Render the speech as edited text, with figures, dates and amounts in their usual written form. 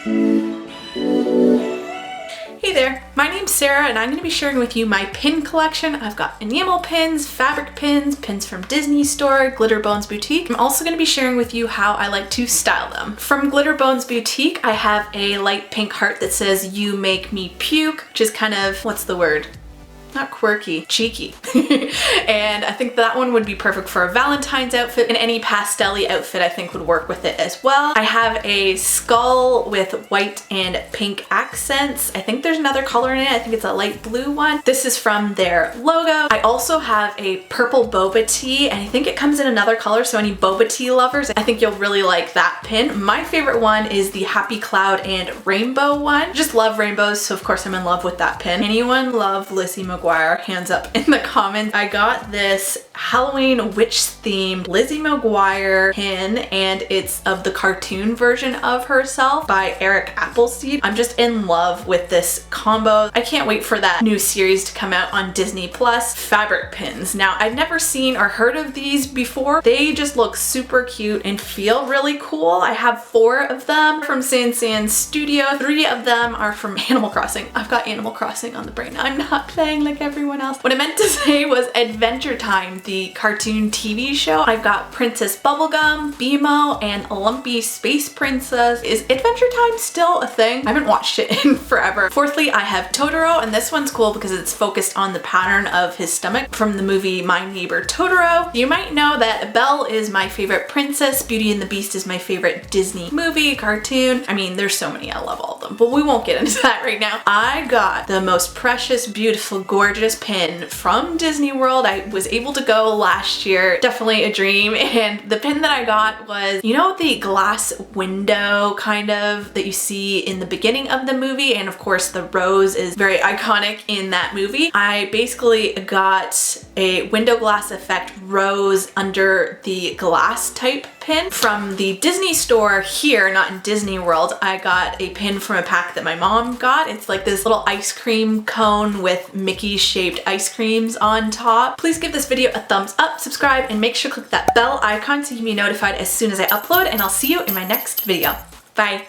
Hey there, my name's Sarah and I'm going to be sharing with you my pin collection. I've got enamel pins, fabric pins, pins from Disney Store, Glitter Bones Boutique. I'm also going to be sharing with you how I like to style them. From Glitter Bones Boutique, I have a light pink heart that says "You make me puke," which is kind of, what's the word? Not quirky, cheeky. And I think that one would be perfect for a Valentine's outfit, and any pastel-y outfit I think would work with it as well. I have a skull with white and pink accents. I think there's another color in it. I think it's a light blue one. This is from their logo. I also have a purple boba tea, and I think it comes in another color, so any boba tea lovers, I think you'll really like that pin. My favorite one is the Happy Cloud and Rainbow one. Just love rainbows, so of course I'm in love with that pin. Anyone love Lizzie McGuire? Hands up in the comments. I got this Halloween witch themed Lizzie McGuire pin, and it's of the cartoon version of herself by Eric Appleseed. I'm just in love with this combo. I can't wait for that new series to come out on Disney Plus. Fabric pins. Now, I've never seen or heard of these before. They just look super cute and feel really cool. I have 4 of them from San Studio. 3 of them are from Animal Crossing. I've got Animal Crossing on the brain. I'm not playing like everyone else. What I meant to say was Adventure Time, the cartoon TV show. I've got Princess Bubblegum, BMO, and Lumpy Space Princess. Is Adventure Time still a thing? I haven't watched it in forever. Fourthly, I have Totoro, and this one's cool because it's focused on the pattern of his stomach from the movie My Neighbor Totoro. You might know that Belle is my favorite princess. Beauty and the Beast is my favorite Disney movie, cartoon. I mean, there's so many. I love all of them, but we won't get into that right now. I got the most precious, beautiful, gorgeous pin from Disney World. I was able to go last year. Definitely a dream. And the pin that I got was, you know, the glass window kind of that you see in the beginning of the movie, and of course the rose is very iconic in that movie. I basically got a window glass effect rose under the glass type pin from the Disney Store here, not in Disney World. I got a pin from a pack that my mom got. It's like this little ice cream cone with Mickey shaped ice creams on top. Please give this video a thumbs up, subscribe, and make sure to click that bell icon so you can be notified as soon as I upload, and I'll see you in my next video. Bye.